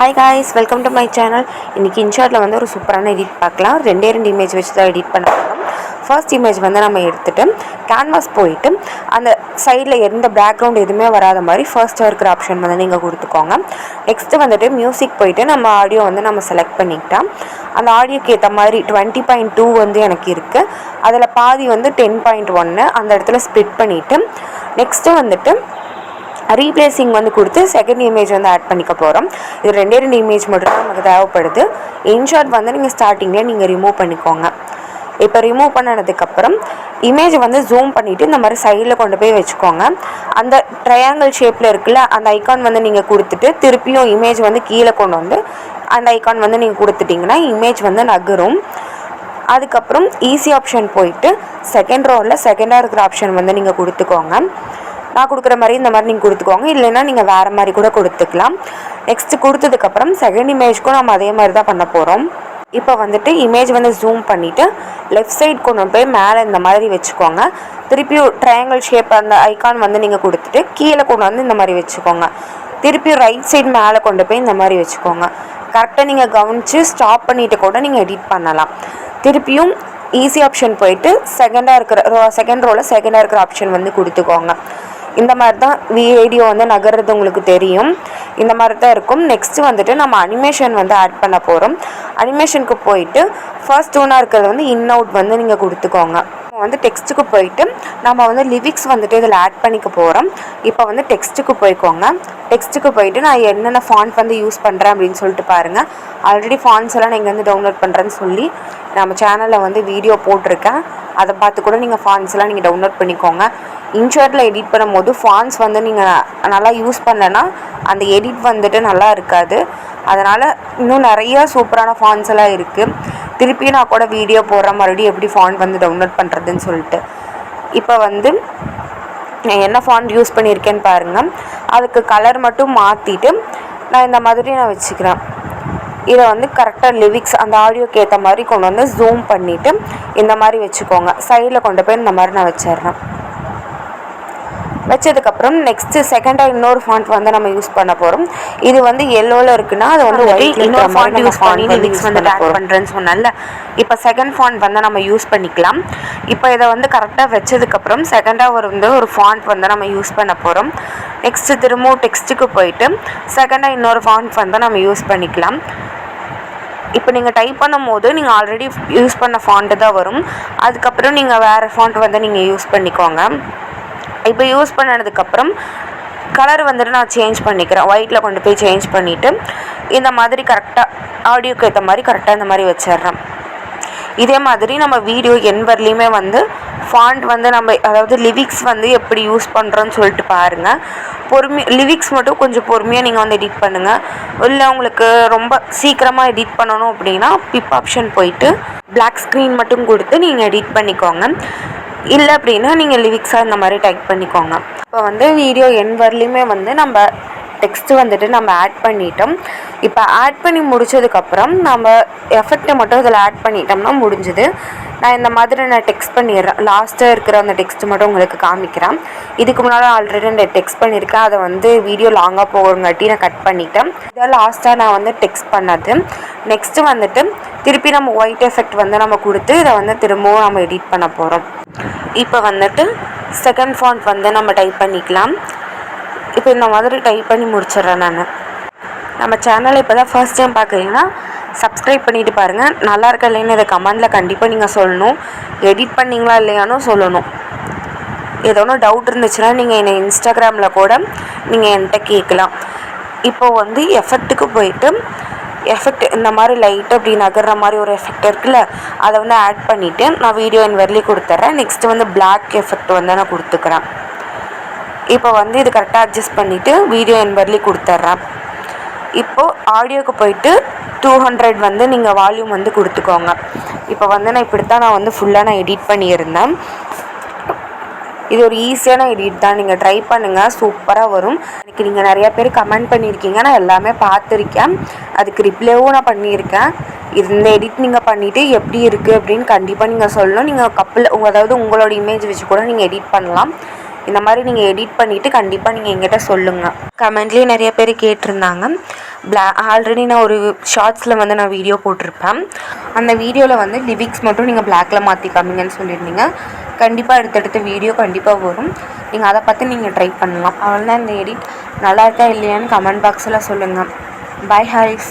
Hi guys, welcome to my channel. இன்றைக்கி இன்ஷாட்டில் வந்து ஒரு சூப்பரான எடிட் பார்க்கலாம். ரெண்டே இமேஜ் வச்சு தான் எடிட் பண்ண போகிறோம். ஃபர்ஸ்ட் இமேஜ் வந்து நம்ம எடுத்துகிட்டு கேன்வாஸ் போயிட்டு அந்த சைடில் எந்த பேக்ரவுண்ட் எதுவுமே வராத மாதிரி ஃபர்ஸ்ட்டாக இருக்கிற ஆப்ஷன் வந்து நீங்கள் கொடுத்துக்கோங்க. நெக்ஸ்ட்டு வந்துட்டு மியூசிக் போயிட்டு நம்ம ஆடியோ வந்து நம்ம செலக்ட் பண்ணிக்கிட்டோம். அந்த ஆடியோக்கு ஏற்ற மாதிரி 20.2 வந்து எனக்கு இருக்குது. அதில் பாதி வந்து 10.1 அந்த இடத்துல ஸ்ப்ளிட் பண்ணிவிட்டு நெக்ஸ்ட்டு வந்துட்டு ரீப்ளேசிங் வந்து கொடுத்து செகண்ட் இமேஜ் வந்து ஆட் பண்ணிக்க போகிறோம். இது ரெண்டே இமேஜ் மட்டும் தான் நமக்கு தேவைப்படுது. இன்ஷாட் வந்து நீங்கள் ஸ்டார்டிங்லேயே நீங்கள் ரிமூவ் பண்ணிக்கோங்க. இப்போ ரிமூவ் பண்ணதுக்கப்புறம் இமேஜை வந்து ஜூம் பண்ணிவிட்டு இந்த மாதிரி சைடில் கொண்டு போய் வச்சுக்கோங்க. அந்த ட்ரையாங்கிள் ஷேப்பில் இருக்குல்ல அந்த ஐக்கான் வந்து நீங்கள் கொடுத்துட்டு திருப்பியும் இமேஜ் வந்து கீழே கொண்டு வந்து அந்த ஐக்கான் வந்து நீங்கள் கொடுத்துட்டிங்கன்னா இமேஜ் வந்து நகரும். அதுக்கப்புறம் ஈஸி ஆப்ஷன் போயிட்டு செகண்ட் ரோவில் செகண்டாக இருக்கிற ஆப்ஷன் வந்து நீங்கள் கொடுத்துக்கோங்க. நான் கொடுக்குற மாதிரி இந்த மாதிரி நீங்கள் கொடுத்துக்கோங்க, இல்லைன்னா நீங்கள் வேறு மாதிரி கூட கொடுத்துக்கலாம். நெக்ஸ்ட்டு கொடுத்ததுக்கப்புறம் செகண்ட் இமேஜ்க்கும் நம்ம அதே மாதிரி தான் பண்ண போகிறோம். இப்போ வந்துட்டு இமேஜ் வந்து ஜூம் பண்ணிவிட்டு லெஃப்ட் சைடு கொண்டு போய் மேலே இந்த மாதிரி வச்சுக்கோங்க. திருப்பியும் ட்ரையாங்கிள் ஷேப் அந்த ஐக்கான் வந்து நீங்கள் கொடுத்துட்டு கீழே கொண்டு வந்து இந்த மாதிரி வச்சுக்கோங்க. திருப்பியும் ரைட் சைடு மேலே கொண்டு போய் இந்த மாதிரி வச்சுக்கோங்க. கரெக்டாக நீங்கள் கவனித்து ஸ்டாப் பண்ணிவிட்டு கூட நீங்கள் எடிட் பண்ணலாம். திருப்பியும் ஈஸி ஆப்ஷன் போயிட்டு செகண்ட் ரோவில் செகண்டாக இருக்கிற ஆப்ஷன் வந்து கொடுத்துக்கோங்க. இந்த மாதிரி தான் வீடியோ வந்து நகர்றது உங்களுக்கு தெரியும். இந்த மாதிரி தான் இருக்கும். நெக்ஸ்ட்டு வந்துட்டு நம்ம அனிமேஷன் வந்து ஆட் பண்ண போகிறோம். அனிமேஷனுக்கு போயிட்டு ஃபர்ஸ்ட் ஒன்னாக இருக்கிறது வந்து இன் அவுட் வந்து நீங்கள் கொடுத்துக்கோங்க. வந்து டெக்ஸ்ட்டுக்கு போயிட்டு நம்ம வந்து லிரிக்ஸ் வந்துட்டு இதில் ஆட் பண்ணிக்க போகிறோம். இப்போ வந்து டெக்ஸ்ட்டுக்கு போய்க்கோங்க. டெக்ஸ்ட்டுக்கு போயிட்டு நான் என்னென்ன ஃபாண்ட் வந்து யூஸ் பண்ணுறேன் அப்படின்னு சொல்லிட்டு பாருங்கள். ஆல்ரெடி ஃபாண்ட்ஸ் எல்லாம் நான் இங்கேருந்து டவுன்லோட் பண்ணுறேன்னு சொல்லி நம்ம சேனலில் வந்து வீடியோ போட்டிருக்கேன். அதை பார்த்து கூட நீங்கள் ஃபாண்ட்ஸ் எல்லாம் நீங்கள் டவுன்லோட் பண்ணிக்கோங்க. இன்ஷாட்டில் எடிட் பண்ணும்போது ஃபாண்ட்ஸ் வந்து நீங்கள் நல்லா யூஸ் பண்ணலைன்னா அந்த எடிட் வந்துட்டு நல்லா இருக்காது. அதனால் இன்னும் நிறையா சூப்பரான ஃபாண்ட்ஸ் எல்லாம் இருக்குது. திருப்பியும் நான் கூட வீடியோ போடுற மறுபடியும் எப்படி ஃபாண்ட் வந்து டவுன்லோட் பண்ணுறதுன்னு சொல்லிட்டு. இப்போ வந்து நான் என்ன ஃபாண்ட் யூஸ் பண்ணியிருக்கேன்னு பாருங்கள். அதுக்கு கலர் மட்டும் மாற்றிட்டு நான் இந்த மாதிரி நான் வச்சுக்கிறேன். இதை வந்து கரெக்டாக லிரிக்ஸ் அந்த ஆடியோக்கு ஏற்ற மாதிரி கொண்டு வந்து ஜூம் பண்ணிவிட்டு இந்த மாதிரி வச்சுக்கோங்க. சைடில் கொண்டு போய் இந்த மாதிரி நான் வச்சிடுறேன். வச்சதுக்கப்புறம் நெக்ஸ்ட்டு செகண்டாக இன்னொரு ஃபாண்ட் வந்து நம்ம யூஸ் பண்ண போகிறோம். இது வந்து எல்லோவில் இருக்குன்னா அது வந்து இன்னொரு ஃபாண்ட் யூஸ் பண்ணி லிரிக்ஸ் வந்து ஆட் பண்ணுறேன்னு சொன்னால இப்போ செகண்ட் ஃபாண்ட் வந்து நம்ம யூஸ் பண்ணிக்கலாம். இப்போ இதை வந்து கரெக்டாக வச்சதுக்கப்புறம் செகண்டாக ஒரு ஃபாண்ட் வந்து நம்ம யூஸ் பண்ண போகிறோம். நெக்ஸ்ட்டு திரும்பவும் டெக்ஸ்ட்டுக்கு போயிட்டு செகண்டாக இன்னொரு ஃபாண்ட் வந்து நம்ம யூஸ் பண்ணிக்கலாம். இப்போ நீங்கள் டைப் பண்ணும் போது நீங்கள் ஆல்ரெடி யூஸ் பண்ண ஃபாண்ட்டு தான் வரும். அதுக்கப்புறம் நீங்கள் வேறு ஃபாண்ட் வந்து நீங்கள் யூஸ் பண்ணிக்கோங்க. இப்போ யூஸ் பண்ணதுக்கப்புறம் கலர் வந்துட்டு நான் சேஞ்ச் பண்ணிக்கிறேன். ஒயிட்டில் கொண்டு போய் சேஞ்ச் பண்ணிவிட்டு இந்த மாதிரி கரெக்டாக ஆடியோக்கு ஏற்ற மாதிரி கரெக்டாக இந்த மாதிரி வச்சிட்றேன். இதே மாதிரி நம்ம வீடியோ வரலையுமே வந்து ஃபாண்ட் வந்து நம்ம அதாவது லிரிக்ஸ் வந்து எப்படி யூஸ் பண்ணுறோன்னு சொல்லிட்டு பாருங்கள். லிரிக்ஸ் மட்டும் கொஞ்சம் பொறுமையாக நீங்கள் வந்து எடிட் பண்ணுங்கள். இல்லை உங்களுக்கு ரொம்ப சீக்கிரமாக எடிட் பண்ணணும் அப்படின்னா பிப் ஆப்ஷன் போயிட்டு பிளாக் ஸ்க்ரீன் மட்டும் கொடுத்து நீங்கள் எடிட் பண்ணிக்கோங்க. இல்லை அப்படின்னா நீங்கள் லிரிக்ஸாக இந்த மாதிரி டைப் பண்ணிக்கோங்க. இப்போ வந்து வீடியோ வரலையுமே வந்து நம்ம டெக்ஸ்ட்டு வந்துட்டு நம்ம ஆட் பண்ணிட்டோம். இப்போ ஆட் பண்ணி முடித்ததுக்கப்புறம் நம்ம எஃபெக்டை மட்டும் இதில் ஆட் பண்ணிட்டோம்னா முடிஞ்சுது. நான் இந்த மாதிரி நான் டெக்ஸ்ட் பண்ணிடுறேன். லாஸ்ட்டாக இருக்கிற அந்த டெக்ஸ்ட்டு மட்டும் உங்களுக்கு காமிக்கிறேன். இதுக்கு முன்னால் ஆல்ரெடி நான் டெக்ஸ்ட் பண்ணியிருக்கேன். அதை வந்து வீடியோ லாங்காக போகிறங்காட்டி நான் கட் பண்ணிட்டேன். இதை லாஸ்ட்டாக நான் வந்து டெக்ஸ்ட் பண்ணது. நெக்ஸ்ட்டு வந்துட்டு திருப்பி நம்ம ஒயிட் எஃபெக்ட் வந்து நம்ம கொடுத்து இதை வந்து திரும்பவும் நம்ம எடிட் பண்ண போகிறோம். இப்போ வந்துட்டு செகண்ட் ஃபாண்ட் வந்து நம்ம டைப் பண்ணிக்கலாம். இப்போ இந்த மாதிரி டைப் பண்ணி முடிச்சிடுறேன். நான் நம்ம சேனலை இப்போ தான் ஃபர்ஸ்ட் டைம் பார்க்குறீங்கன்னா சப்ஸ்கிரைப் பண்ணிவிட்டு பாருங்கள். நல்லா இருக்கா இல்லைன்னு இதை கமெண்டில் கண்டிப்பாக நீங்கள் சொல்லணும். எடிட் பண்ணிங்களா இல்லையானு சொல்லணும். ஏதோ ஒன்று டவுட் இருந்துச்சுன்னா நீங்கள் என்னை இன்ஸ்டாகிராமில் கூட நீங்கள் என்கிட்ட கேட்கலாம். இப்போது வந்து எஃபெக்ட்டுக்கு போயிட்டு எஃபெக்ட் இந்த மாதிரி லைட்டு அப்படி நகர்ற மாதிரி ஒரு எஃபெக்ட் இருக்குல்ல அதை வந்து ஆட் பண்ணிவிட்டு நான் வீடியோ வரலையும் கொடுத்துட்றேன். நெக்ஸ்ட்டு வந்து பிளாக் எஃபெக்ட் வந்து நான் கொடுத்துக்கிறேன். இப்போ வந்து இது கரெக்டாக அட்ஜஸ்ட் பண்ணிவிட்டு வீடியோ வரலையும் கொடுத்துட்றேன். இப்போது ஆடியோக்கு போயிட்டு 200 வந்து நீங்கள் வால்யூம் வந்து கொடுத்துக்கோங்க. இப்போ வந்து நான் இப்படித்தான் நான் வந்து ஃபுல்லாக நான் எடிட் பண்ணியிருந்தேன். இது ஒரு ஈஸியான எடிட் தான். நீங்கள் ட்ரை பண்ணுங்கள், சூப்பராக வரும். எனக்கு நீங்கள் நிறையா பேர் கமெண்ட் பண்ணியிருக்கீங்க. நான் எல்லாமே பார்த்துருக்கேன். அதுக்கு ரிப்ளைவும் நான் பண்ணியிருக்கேன். இந்த எடிட் நீங்கள் பண்ணிவிட்டு எப்படி இருக்குது அப்படின்னு கண்டிப்பாக நீங்கள் சொல்லணும். நீங்கள் அதாவது உங்களோட இமேஜ் வச்சு கூட நீங்கள் எடிட் பண்ணலாம். இந்த மாதிரி நீங்கள் எடிட் பண்ணிவிட்டு கண்டிப்பாக நீங்கள் எங்கிட்ட சொல்லுங்கள். கமெண்ட்லேயே நிறைய பேர் கேட்டிருந்தாங்க. ஆல்ரெடி நான் ஒரு ஷார்ட்ஸில் வந்து நான் வீடியோ போட்டிருப்பேன். அந்த வீடியோவில் வந்து லிரிக்ஸ் மட்டும் நீங்கள் பிளாக்கில் மாற்றி காமிங்கன்னு சொல்லியிருந்தீங்க. கண்டிப்பாக அடுத்தடுத்த வீடியோ கண்டிப்பாக வரும். நீங்கள் அதை பார்த்து நீங்கள் ட்ரை பண்ணலாம். அவ்வளோதான் இந்த எடிட். நல்லா இருக்கா இல்லையான்னு கமெண்ட் பாக்ஸில் சொல்லுங்கள். Bye Harris.